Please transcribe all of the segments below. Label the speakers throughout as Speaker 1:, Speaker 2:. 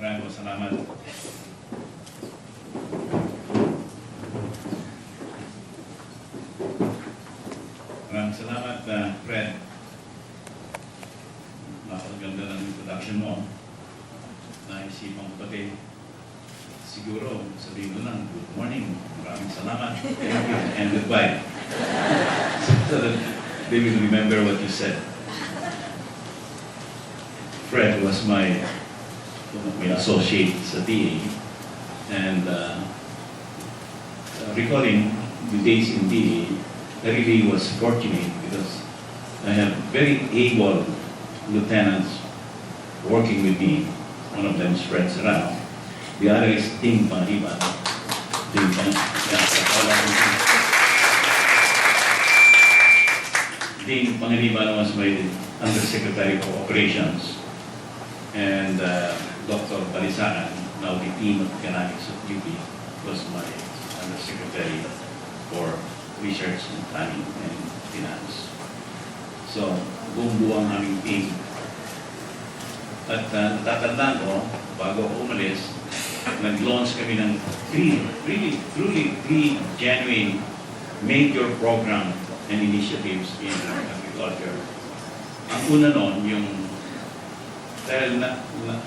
Speaker 1: Maraming salamat. Maraming salamat, Fred. Napakaganda ng introduction mo. Naisipan ko pati. Siguro, sabihin ko lang, good morning. Maraming salamat. Thank you and goodbye. So that they will remember what you said. Fred was my associate sa DA, and recalling the days in DA, I really was fortunate because I have very able lieutenants working with me. One of them is Fred Serrano. The other is Ding Pangaliban. Ding Pangaliban was my Undersecretary for Operations, and Dr. Balisacan, now the Dean of Economics of UP, was my Undersecretary for Research and Planning and Finance. So, buong-buo ang aming team. At natatandaan ko, bago ako umalis, nag-launch kami ng three genuine major program and initiatives in agriculture. Ang una noon, yung dahil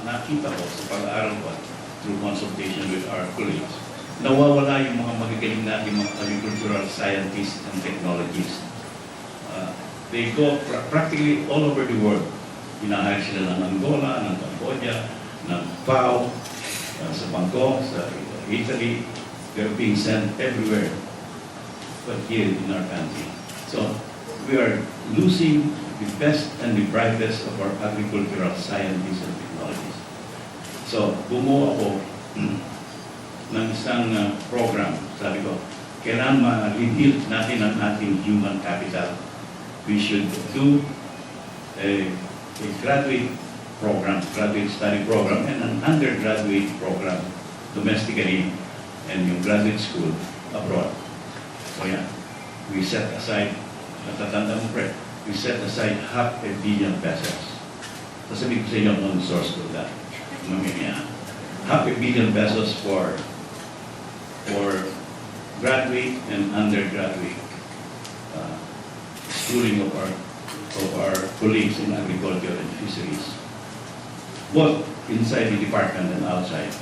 Speaker 1: nakita ko sa pag-aaral ko through consultation with our colleagues, nawawala yung mga magagaling natin mga agricultural scientists and technologists. They go practically all over the world. Hinahire sila ng Angola, ng Cambodia, ng FAO, sa Bangkok, sa Italy. They're being sent everywhere, but here in our country. So we are losing the best and the brightest of our agricultural scientists and technologists. So, bumuo ako ng isang program. Sabi ko, kailangan ma-rebuild natin ang ating human capital. We should do a graduate program, graduate study program, and an undergraduate program domestically, and yung graduate school abroad. So yan, we set aside, natatanda mo, Fred, we set aside ₱500 million. Sasabihin ko sa inyo ang source ko that. Mamaya, ₱500 million for graduate and undergraduate schooling of our colleagues in agriculture and fisheries, both inside the department and outside.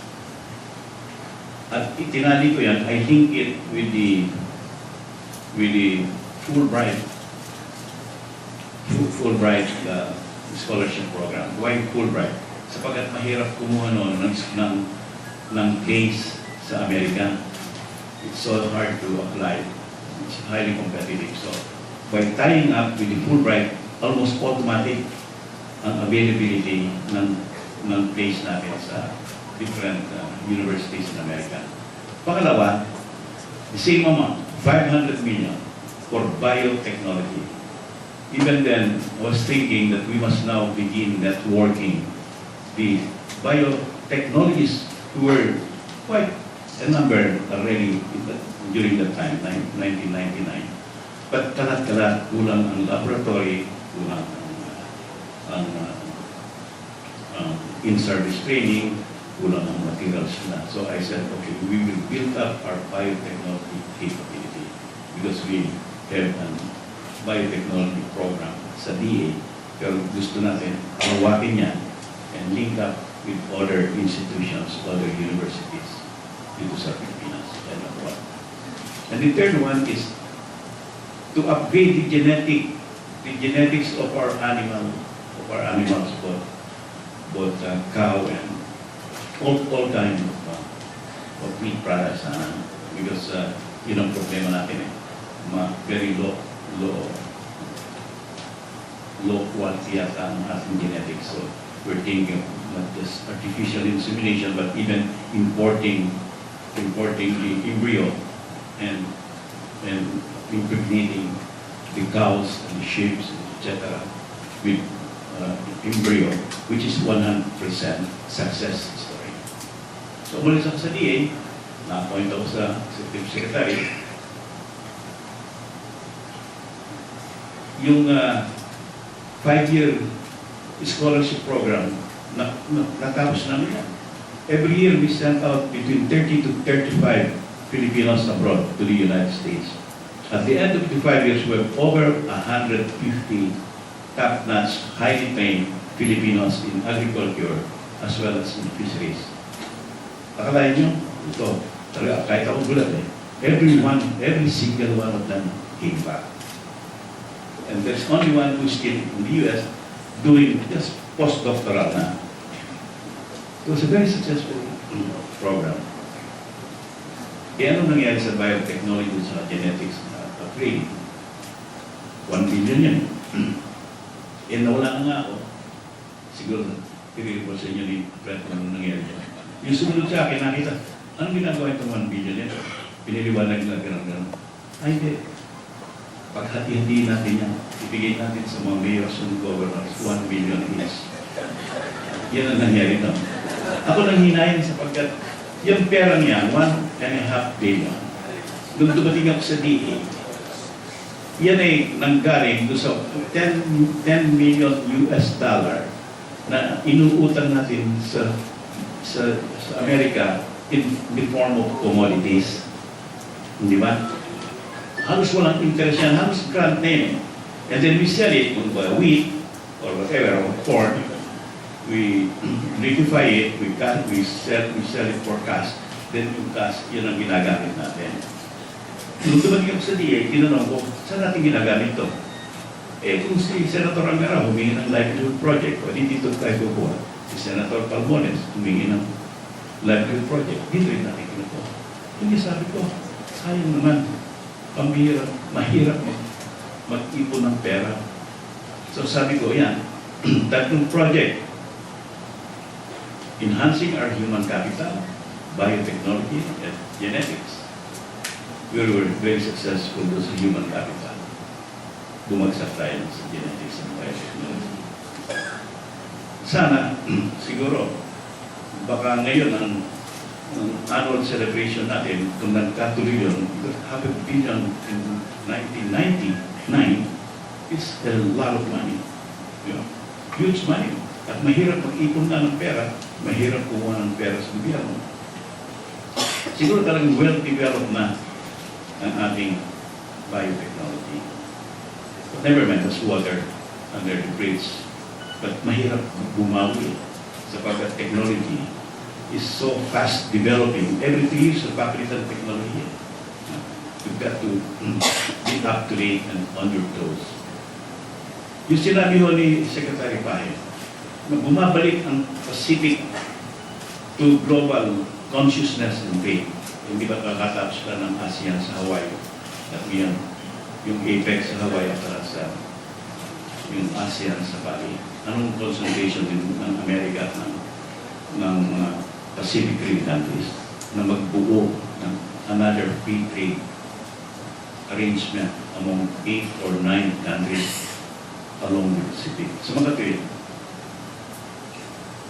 Speaker 1: At itinali ko yan, I link it with the Fulbright scholarship program. Why Fulbright? Sapagkat mahirap kumuha noon ng case sa Amerika. It's so hard to apply. It's highly competitive. So, by tying up with the Fulbright, almost automatic ang availability ng place natin sa different universities in America. Pangalawa, the same amount, $500 million for biotechnology. Even then, I was thinking that we must now begin networking the biotechnologists who were quite a number already during that time, 1999. But kalat-kalat, kulang ang laboratory, kulang ang in-service training, kulang ang materials na. So I said, okay, we will build up our biotechnology capability because we have an biotechnology program sa DA, pero gusto natin alawakin yan and link up with other institutions, other universities dito sa Pilipinas and abroad. And the third one is to upgrade the genetics of our animals, both cow and all kinds of meat products, because yun ang problema natin very low quality yata ang ating genetics. So we're thinking of not just artificial insemination, but even importing the embryo and impregnating the cows and the sheep, etc. with embryo, which is 100% success story. So umalis ako sa DA, na-appoint ako sa Executive Secretary. Yung 5-year scholarship program, natapos namin yan. Every year we send out between 30 to 35 Filipinos abroad to the United States. At the end of the 5 years, we have over 150 top-notch, highly trained Filipinos in agriculture as well as in fisheries. Akalain nyo, ito, talaga, kahit ako gulat eh. Every single one of them came back. And there's only one who's still in the US doing just postdoctoral na. It was a very successful program. Kaya ano nangyari sa biotechnology sa genetics upgrade? 1 billion yan. Eh nawala nga ako. Siguro, i-report sa inyo ni Fred kung ano nangyari dyan. Yung sumunod sa akin, nakita, anong ginagawa itong 1 billion yan? Piniliwanag na gano'n. Ay, hindi. Paghati-hati natin yan, ibigay natin sa mga mayors and governors, 1 billion each. Yan ang nangyari ito. Ako nang hinayin sapagkat yung pera niya, 1.5 billion. Nung dumating ako sa DA, yan ay nanggaling doon sa 10 million US dollar na inuutang natin sa Amerika in the form of commodities. Hindi ba? Halos walang interest yan, halos grant na yun. And then we sell it, kung ba, wheat, or whatever, or corn, we liquefy it, we sell it for cash, then yung cash, yun ang ginagamit natin. Nung dumating ako sa DA, tinanong ko, saan natin ginagamit to? Eh, kung si Senator Angara humingi ng livelihood project, o hindi dito tayo kukuha. Si Senator Palmones humingi ng livelihood project, dito rin natin kinukuha. Hindi sabi ko, sayang naman, pambihirap, mahirap mag-ipon ng pera. So sabi ko, yan, tatlong project, enhancing our human capital, biotechnology, and genetics. We were very successful sa human capital. Bumagsak tayo sa genetics and biotechnology. Sana, siguro, baka ngayon ang annual celebration natin, kung nagkatuloy yun, half a billion in 1999 is a lot of money. You know, huge money. At mahirap mag-ipon na ng pera, mahirap kumuha ng pera sa gobyerno. Siguro talagang well-developed na ang ating biotechnology. But never mind, there's water under the bridge. But mahirap bumawi sapagkat technology is so fast developing. Every 3 years, napapalitan ng technology. You've got to be up to date and on your toes. Yung sinabi ho ni Secretary Pahe, na bumabalik ang Pacific to global consciousness and faith. Hindi ba kakatapos ka ng ASEAN sa Hawaii? At yan, yung APEC sa Hawaii at sa yung ASEAN sa Bali. Anong concentration din ng Amerika at ng Pacific Rim countries na magbuo ng another free trade arrangement among 8 or 9 countries along the Pacific. So mga kapatid,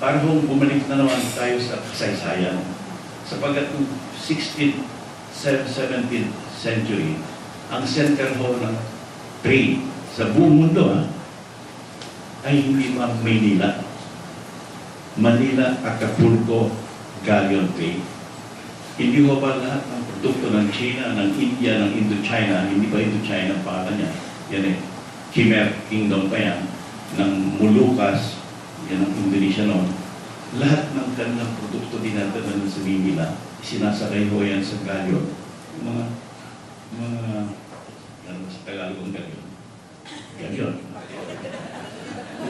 Speaker 1: para kung bumalik na naman tayo sa kasaysayan, sapagkat ng 16th, 17th century, ang center ho ng trade sa buong mundo ay hindi Maynila. Manila, Acapulco, Galleon trade. Hindi ho ba lahat ng produkto ng China, ng India, ng Indochina, hindi ba Indochina ang pangalan niya? Yan eh, Khmer Kingdom pa yan, ng Moluccas, yan ang Indonesia noon. Lahat ng kanilang produkto dinadala sa Manila, sinasakay ho yan sa Galleon. Mga, ano sa Tagalog ang Galleon? Galleon.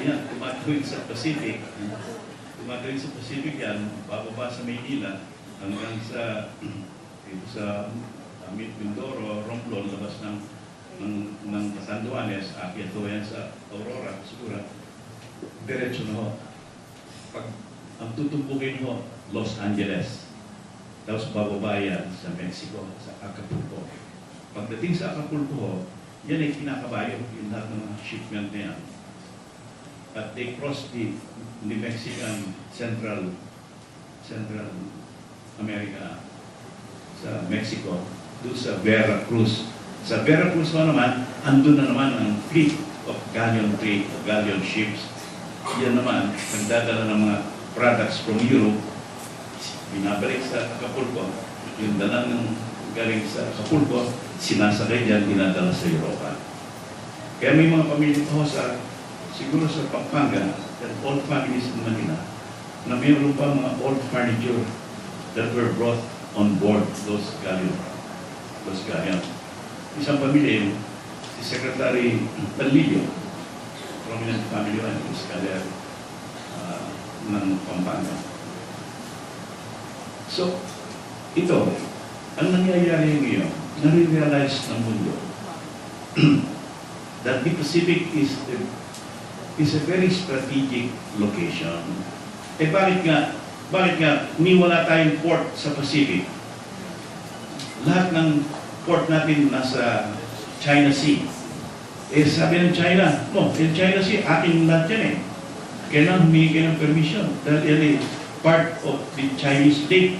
Speaker 1: Yan, tumatawid sa Pacific. Tumatawid sa Pacific yan, bababa sa Maynila, hanggang sa Mindoro, Romblon, labas ng Catanduanes, akyat ho yan sa Aurora, siguro. Diretso na ho. Pag ang tutumbukin ho, Los Angeles. Tapos bababa yan sa Mexico, sa Acapulco. Pagdating sa Acapulco ho, yan ay kinakabayo, yung lahat ng mga shipment na yan. At they cross the Mexican Central America sa Mexico, doon sa Veracruz. Sa Veracruz naman, andun na naman ang fleet of galleon trade, galleon ships. Yan naman, nagdadala ng mga products from Europe, binabalik sa Acapulco, yung dalang ng galing sa Acapulco, sinasakay dyan, dinadala sa Europa. Kaya may mga pamilya ko siguro sa Pampanga, that old families in Manila, na mayroon pa mga old furniture that were brought on board those galleons. Isang pamilya yun, si Secretary Talillo, prominent family man, scholar ng Pampanga. So, ito, ang nangyayari ngayon, nare-realize ng mundo that the Pacific is a very strategic location. Eh bakit nga, wala tayong port sa Pacific? Lahat ng port natin nasa China Sea. Eh sabi ng China, no, yung China Sea, akin lahat yan eh. Kailangan humingi kayo ng permission dahil yan eh, part of the Chinese state.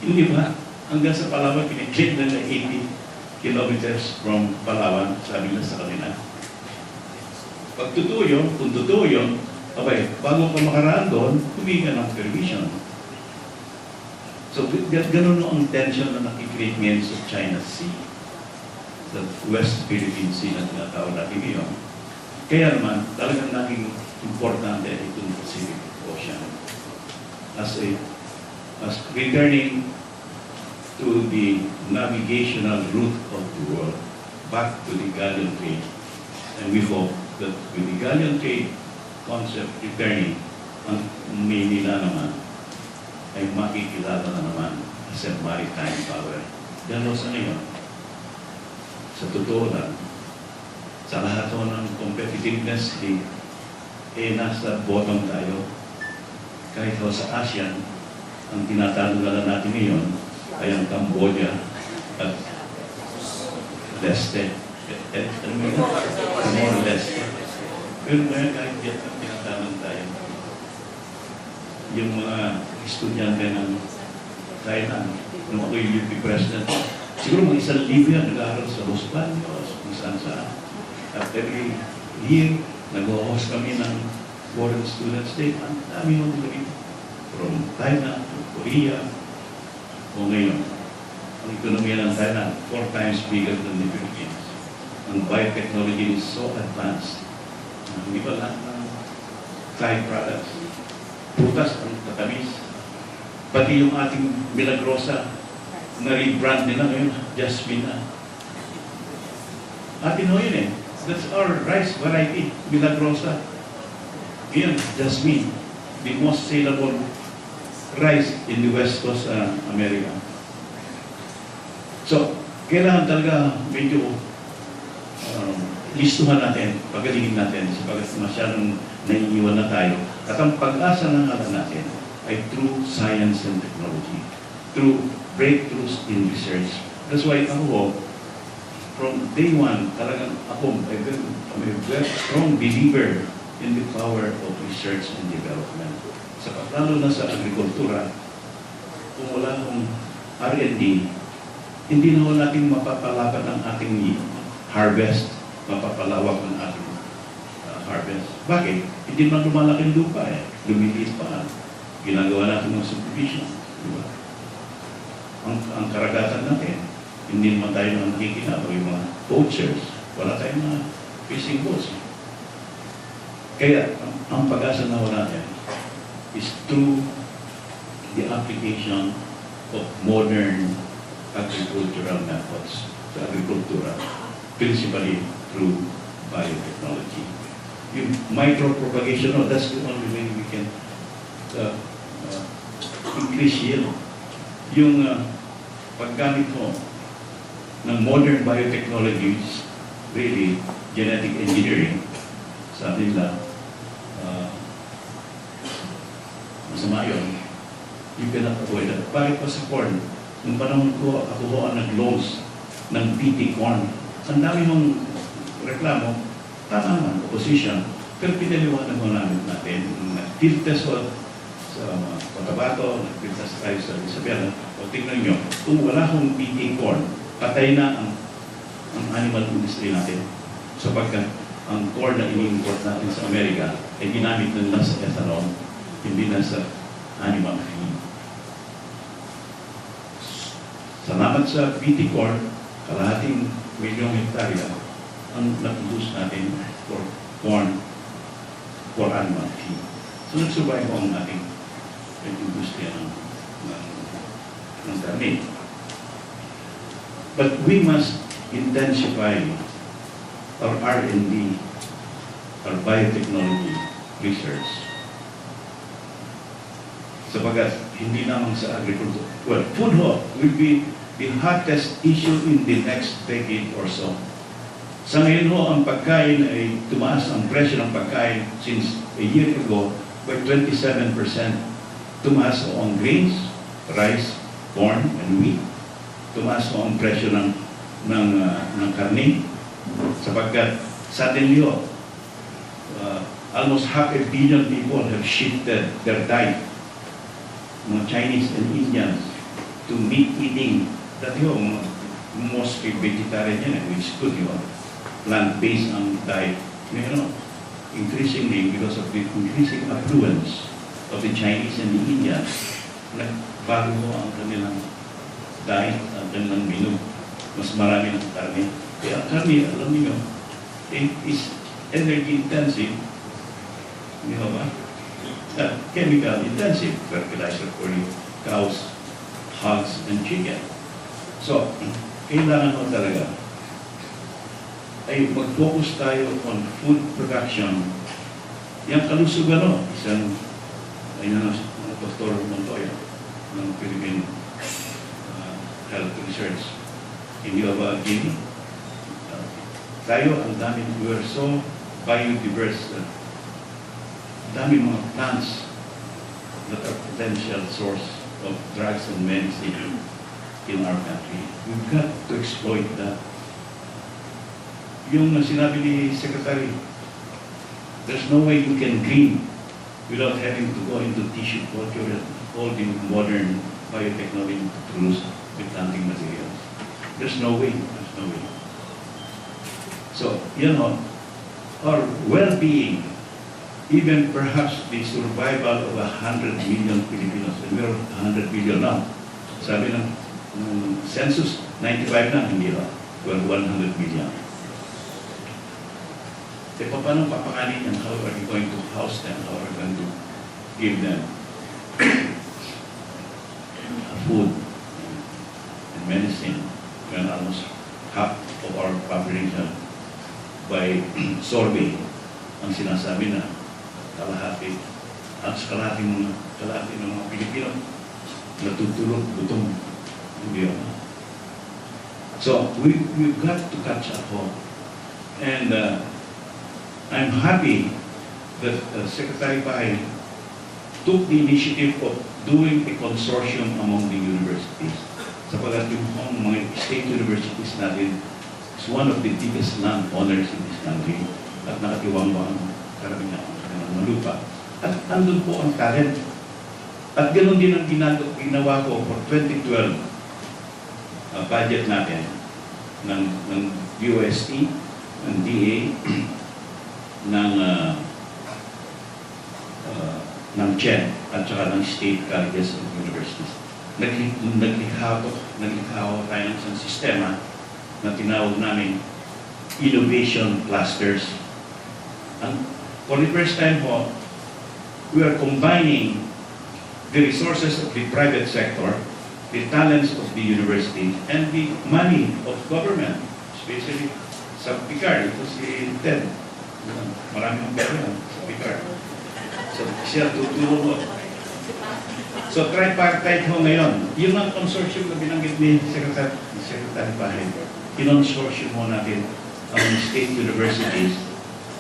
Speaker 1: Hindi ba? Hanggang sa Palawan, pinag-claim na 80 kilometers from Palawan, sabi na sa kanila. Pag totoo yun, kung totoo yun, abay, bago ka makaraan doon, humingi ka ng permission. So, ganun ang tension na nakikreate ngayon sa China Sea, the West Philippine Sea na tinatawag natin ngayon. Kaya naman, talagang naging importante itong Pacific Ocean as returning to the navigational route of the world back to the galleon trade. And we hope that with the galleon trade concept returning, ang Maynila naman ay makikilala na naman as a maritime power. Dahil sa ngayon, sa totoo lang, sa lahat ng competitiveness, nasa bottom tayo. Kahit sa ASEAN, ang tinatalo na natin ngayon ay ang Cambodia at Leste. More Leste. Pero ngayon kahit yan ang tinatalo tayo. Yung mga estudyante ng Thailand, nung ako yung UP President, siguro mga 1,000 yan nag-aaral sa Los Baños, kung saan-saan. At every year, nag-host kami ng foreign students day. Ang dami mo dito. From Thailand, from Korea. O ngayon, ang ekonomiya ng Thailand, 4 times bigger than the Philippines. Ang biotechnology is so advanced. Hindi pa lahat ng Thai products. Putas ang tatamis. Pati yung ating Milagrosa, na rebrand nila ngayon, Jasmine na. Atin ho yun eh. That's our rice variety, Milagrosa. Ngayon, Jasmine, the most saleable rice in the West Coast America. So, kailangan talaga medyo listuhan natin, pagalingin natin, sapagkat masyadong naiiwan na tayo. At ang pag-asa ng alam natin ay through science and technology, through breakthroughs in research. That's why ako, from day one, talagang ako, I'm a very strong believer in the power of research and development. Lalo na sa agrikultura, kung wala akong R&D, hindi na natin mapapalapad ang ating harvest, mapapalawak ang ating harvest. Bakit? Hindi man lumalaki ang lupa eh. Lumiliit pa. Ginagawa natin ng subdivision. Diba? Ang karagatan natin, hindi naman tayo ng kikinaw, yung mga poachers. Wala tayong mga fishing boats. Kaya, ang pag-asa na wala natin is through the application of modern agricultural methods sa agrikultura, principally through biotechnology. Yung micropropagation, that's the only way we can increase yield. Yung paggamit mo ng modern biotechnologies, really, genetic engineering, sabi nila, masama yun, you cannot avoid that. Bakit pa sa corn? Nung panahon ko, ako ho ang nag-launch ng PT corn. Ang dami mong reklamo, tama naman, opposition, pero pinaliwanag mo namin natin, nag-field test sa Cotabato, nag-field test tayo sa Isabela, o tingnan nyo, kung wala akong PT corn, patay na ang animal industry natin. Sapagkat ang corn na ini-import natin sa Amerika ay ginamit nila sa ethanol, hindi na sa animal feed. Salamat sa BT Corn, kalahating milyong hektarya ang na-produce natin for corn for animal feed. So nagsurvive ang ating industriya ng karne. But we must intensify our R&D, our biotechnology research. Sapagat hindi lamang sa agriculture. Well, food will be the hottest issue in the next decade or so. Sa ngayon ang pagkain ay tumaas ang presyo ng pagkain since a year ago by 27%. Tumaas ang grains, rice, corn, and wheat. Tumaas ang presyo ng karne sapagkat suddenly almost 500 million people have shifted their diet, mga Chinese and Indians, to meat eating. Dati mostly vegetarian yan, which is good, plant-based ang diet. Increasingly, because of the increasing affluence of the Chinese and the Indians, nagbago ang kanilang diet, ang kanilang menu. Mas marami ng karne. Kaya karne, alam niyo, it is energy intensive, di ba? Chemical intensive, fertilizer for the cows, hogs, and chicken. So, kailangan mo talaga ay mag-focus tayo on food production. Yang kalusugan, isang Dr. Montoya ng Philippine Health Research. Hindi ba Guinea? Tayo, ang dami, we are so biodiverse. Dami mga plants that are potential source of drugs and medicine in our country. We've got to exploit that. Yung sinabi ni Secretary, there's no way you can green without having to go into tissue culture and all the modern biotechnology to produce the planting materials. There's no way. There's no way. So, our well-being, even perhaps the survival of 100 million Filipinos, and we're 100 billion now. Sabi ng census, 95 na, hindi ba? We're 100 million. E paano papakanin yan? How are we going to house them? How are we going to give them food and medicine when almost half of our population by survey ang sinasabi na kalahati ng mga Pilipino natutulog, gutom. Hindi yun. So, we've got to catch up home. And I'm happy that Secretary Pai took the initiative of doing a consortium among the universities. Sapagat yung mga state universities natin is one of the biggest land owners in this country at nakatiwang-wang karamihan ng lupa. At andun po ang talent. At ganoon din ang ginawa ko for 2012 budget natin ng UST, ng DA, ng CHED at saka ng state colleges and universities. Naglikha tayo ng isang sistema na tinawag namin innovation clusters. And for the first time po, we are combining the resources of the private sector, the talents of the university, and the money of government, especially sa PICAR. Ito si Ted. Marami ng pera sa PICAR. So, siya tutulong mo. So, tripartite ho ngayon. Yun ang consortium na binanggit ni Secretary Pahen. Kinonsortium mo natin ang state universities.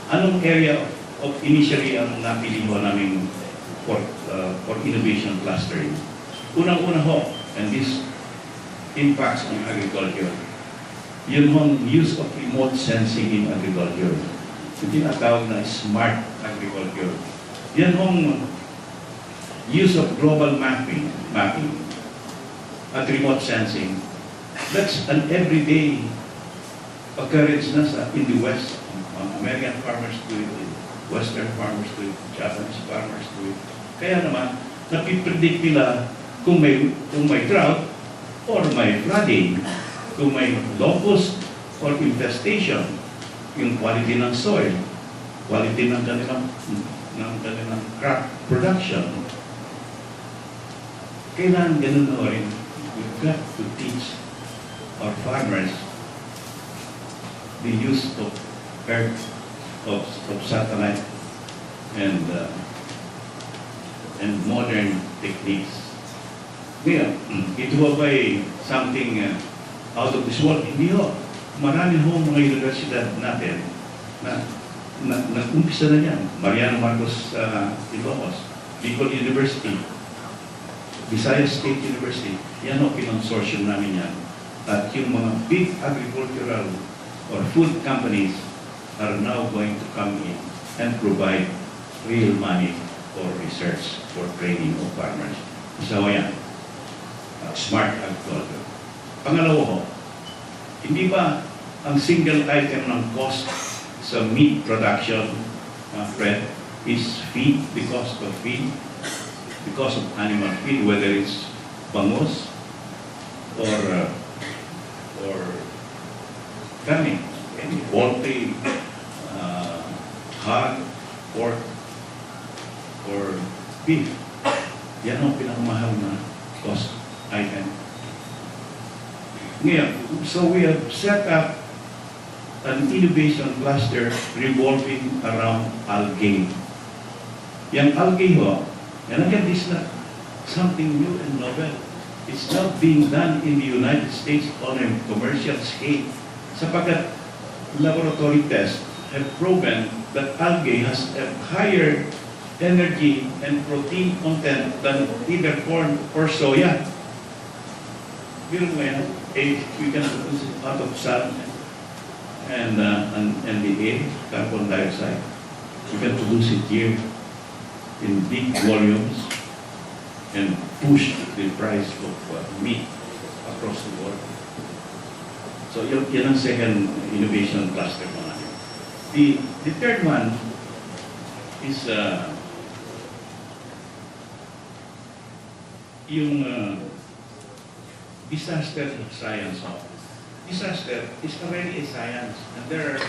Speaker 1: Anong area of initially ang napili ho namin for innovation clustering? Unang-una ho, and this impacts on agriculture. Yun hong use of remote sensing in agriculture. Yung tinatawag na smart agriculture. Yan hong use of global mapping at remote sensing. That's an everyday occurrence na in the West. American farmers do it, Western farmers do it, Japanese farmers do it. Kaya naman, napipredict nila kung may drought, or may flooding, kung may locust or infestation, yung quality ng soil, quality ng kanilang crop production. Kailangan ganun na rin. We've got to teach our farmers the use of earth, of satellite, and modern techniques. Ngayon, ito ba ay something out of this world? Hindi ho. Marami ho mga universidad natin na nag-umpisa na yan. Mariano Marcos Ilocos, Bicol University, Visayas State University, yan ho, pinonsortium namin yan. At yung mga big agricultural or food companies are now going to come in and provide real money for research, for training of farmers. Isa ho yan. Smart agriculture. Pangalawa ho, hindi ba ang single item ng cost sa meat production, Fred, is feed, the cost of feed, the cost of animal feed, whether it's bangus or kani, poultry, hog, pork, or beef. Yan ang pinakamahal na cost item. Ngayon, so we have set up an innovation cluster revolving around algae. Yung algae ho, and again, this is not something new and novel. It's not being done in the United States on a commercial scale. Sapagkat laboratory tests have proven that algae has a higher energy and protein content than either corn or soya. Pero ngayon, we can produce it out of sun and the air, carbon dioxide. We can produce it here in big volumes and push the price of meat across the world. So yan ang second innovation cluster mo natin. The third one is yung disaster science. Disaster is already a science, and there are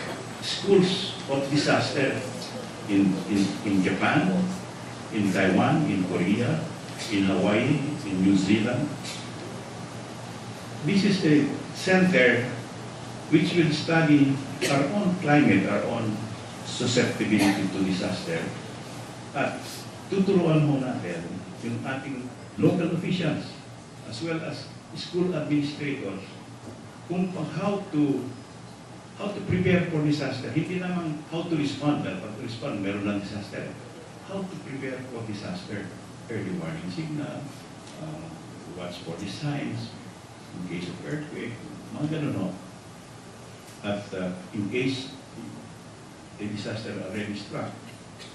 Speaker 1: schools of disaster in Japan, in Taiwan, in Korea, in Hawaii, in New Zealand. This is a center which will study our own climate, our own susceptibility to disaster. At tuturuan mo natin yung ating local officials as well as school administrators kung how to prepare for disaster. Hindi naman how to respond, dahil pag respond, meron ng disaster. How to prepare for disaster, early warning signal, watch for the signs, in case of earthquake, mga ganun ho. At in case a disaster already struck,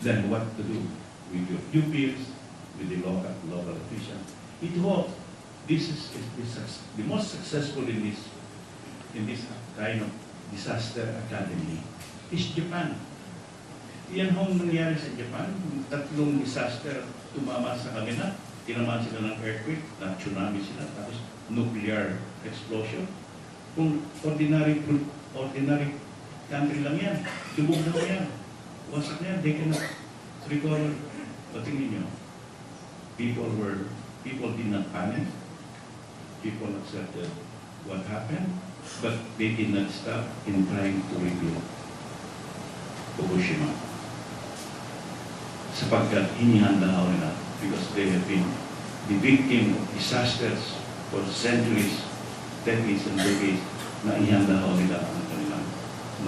Speaker 1: then what to do with your pupils, with the local officials. Ito ho, this is the most successful in this kind of disaster academy is Japan. Yan hong nangyari sa Japan, tatlong disaster tumama sa kanila, tinamaan sila ng earthquake, na tsunami sila, tapos nuclear explosion. Kung ordinary country lang yan, lubog na yan, wasak na yan, they cannot recover. Patingin nyo, people did not panic. People accepted what happened, but they did not stop in trying to rebuild Fukushima. Sapagkat hinihanda ako nila because they have been the victim of disasters for centuries, decades and decades, na ihanda ako nila ang kanilang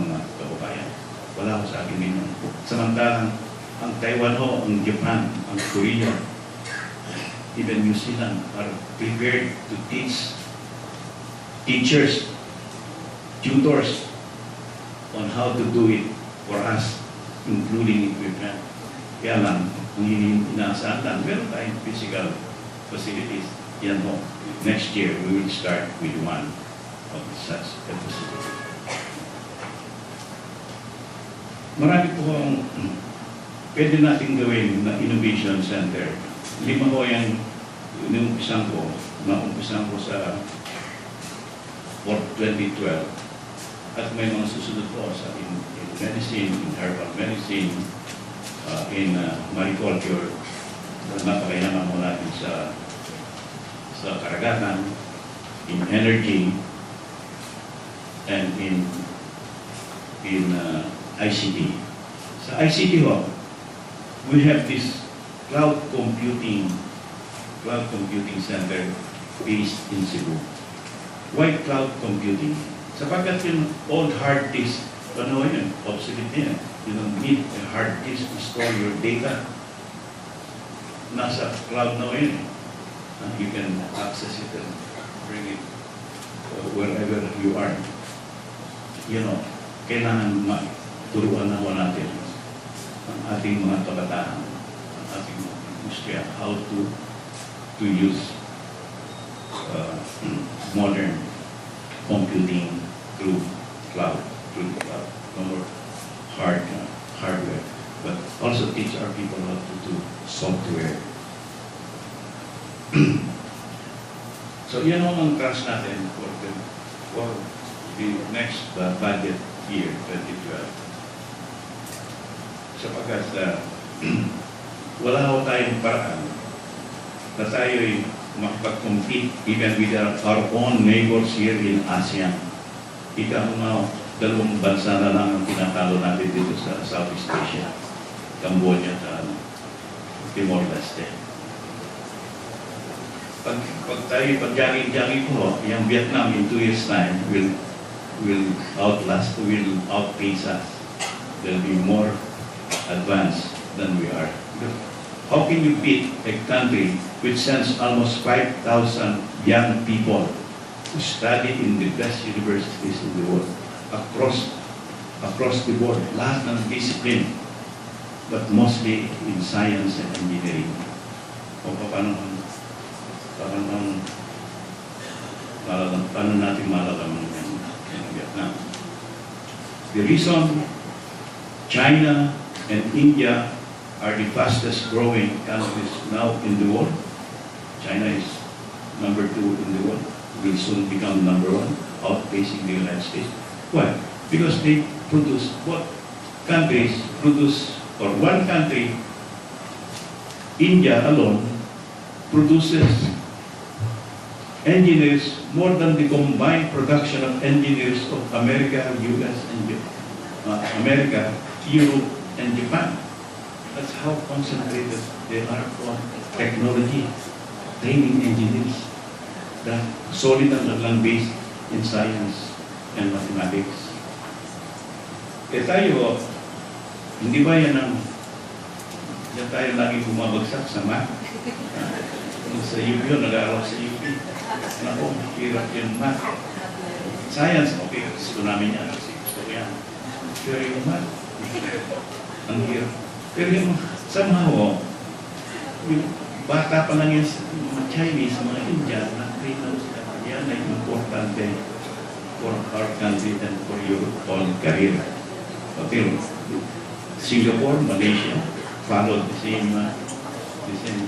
Speaker 1: mga kababayan. Wala ko sa akin ninyo. Samantalang ang Taiwan ho, ang Japan, ang Korea, even New Zealand are prepared to teach teachers, tutors on how to do it for us, including equipment. Kaya lang, ang inaasahan lang, meron tayong physical facilities. Yan ho. Next year, we will start with one of such a facility. Marami po ang pwede natin gawin na innovation center. 5 ho yung inumpisan ko sa for 2012. At may mga susunod po sa in medicine, in herbal medicine, in mariculture, napakayaman mo natin sa karagatan, in energy, and in ICT. Sa ICT ho, we have this cloud computing center based in Cebu. Why cloud computing? Sapagkat yung old hard disk, ano yun, obsolete yan. You don't need a hard disk to store your data. Nasa cloud na yun. You can access it and bring it wherever you are. You know, kailangan turuan na natin ang ating mga kabataan, ang ating mga industriya, how to use modern computing through cloud, no more hardware, but also teach our people how to do software. So yan ang trust natin for the next budget year, 2012. Sapagkat wala ho tayong paraan na tayo'y makapag-compete even with our own neighbors here in ASEAN. Ika ang dalawang bansa na lang ang tinatalo natin dito sa Southeast Asia, Cambodia at Timor-Leste. Pag tayo pag-jogging po, yung Vietnam in 2 years' time will outpace us. They'll be more advanced than we are. How can you beat a country which sends almost 5,000 young people to study in the best universities in the world, across the board, lahat ng discipline, but mostly in science and engineering? O paano natin malalaman ng Vietnam? The reason China and India are the fastest growing countries now in the world. China is number 2 in the world, will soon become number 1, outpacing the United States. Why? Because they produce, what countries produce, or one country, India alone, produces engineers more than the combined production of engineers of America, US, and America, Europe, and Japan. That's how concentrated they are on technology, training engineers that solid and based in science and mathematics. Kaya tayo, hindi ba yan tayo lagi bumabagsak sa math? Sa UP yun, nag-aaral sa UP. Naku, hirap yung math. Science, okay, gusto namin yan, gusto ko yan. Pero yung math, ang hirap. Pero yung somehow, yung bata pa lang yung mga Chinese, mga Indian, na-train na sila. Yan ay importante for our country and for your own career. Okay, Singapore, Malaysia, followed the same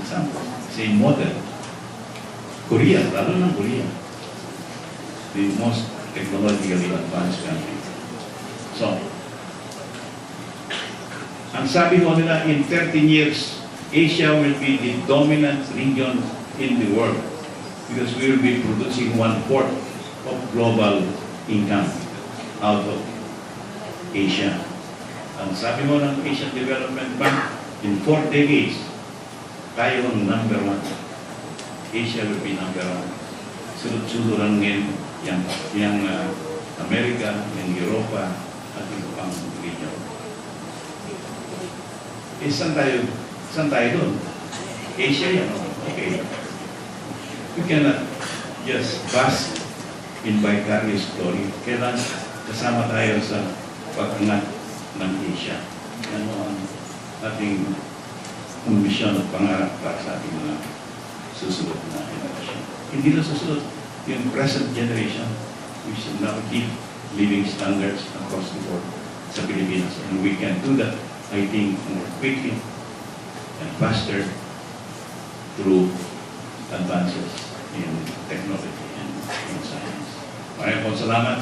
Speaker 1: example, same model. Korea, lalo ng Korea, the most technologically advanced country. So, ang sabi ko nila, in 13 years, Asia will be the dominant region in the world because we will be producing 1/4 of global income out of Asia. Ang sabi mo ng Asian Development Bank, in 4 decades, tayo ang number 1. Asia will be number 1. Sunod-sunod lang yung Amerika, yung Europa, at yung pang region. Saan tayo doon? Asia yan. Okay. We cannot just bask in vicarious glory. Kailan kasama tayo sa pag-angat ng Asia. Ano ang ating ambisyon at pangarap para sa ating mga susunod na generation. Hindi na susunod yung present generation. We should now keep living standards across the board sa Pilipinas. And we can do that, I think, more quickly and faster through advances in technology and in science. Maraming po salamat.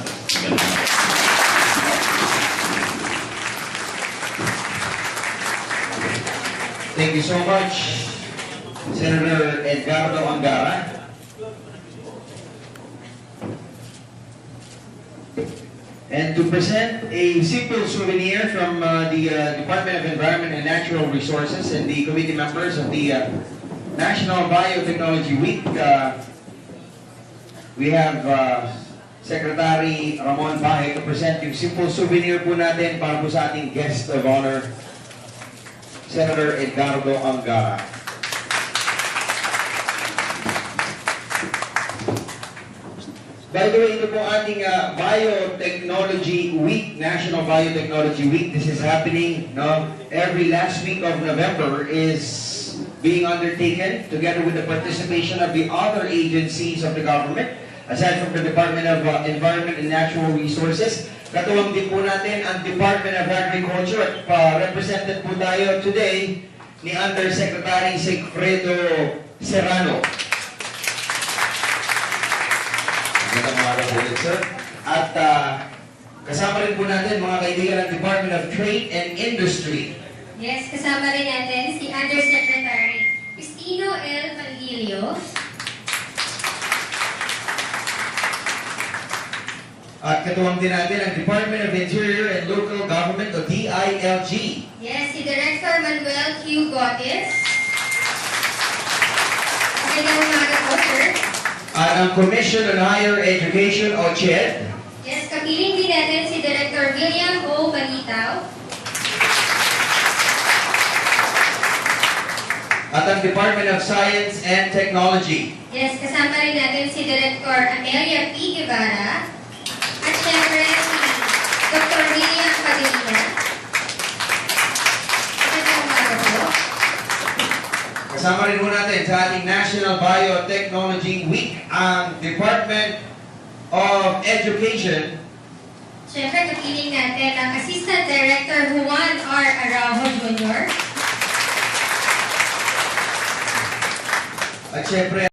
Speaker 2: Thank you so much, Senator Edgardo Angara. And to present a simple souvenir from the Department of Environment and Natural Resources and the committee members of the National Biotechnology Week, we have Secretary Ramon Bahay to present yung simple souvenir po natin para po sa ating guest of honor, Senator Edgardo Angara. By the way, ito po ating Biotechnology Week, National Biotechnology Week. This is happening every last week of November is being undertaken together with the participation of the other agencies of the government, aside from the Department of Environment and Natural Resources. Katuwang din po natin ang Department of Agriculture at represented po tayo today ni Undersecretary Sigfredo Serrano. Magandang umaga po ulit, sir. At kasama rin po natin mga kaibigan ng Department of Trade and Industry.
Speaker 3: Yes, kasama rin natin si Undersecretary Cristino L. Palilio.
Speaker 2: At katuwang din natin ang Department of Interior and Local Government o DILG.
Speaker 3: Yes, si Director Manuel Q. Gotes. Magandang umaga po, sir.
Speaker 2: At ang Commission on Higher Education o CHED.
Speaker 3: Yes, kapiling din natin si Director William O. Balitaw.
Speaker 2: At ang Department of Science and Technology.
Speaker 3: Yes, kasama rin natin si Director Amelia P. Guevara. At syempre si Dr. William Padilla. Magandang umaga po.
Speaker 2: Kasama rin po natin sa ating National Biotechnology Week ang Department of Education.
Speaker 3: Syempre, kapiling natin ang Assistant Director Juan R. Araujo Jr.
Speaker 2: At syempre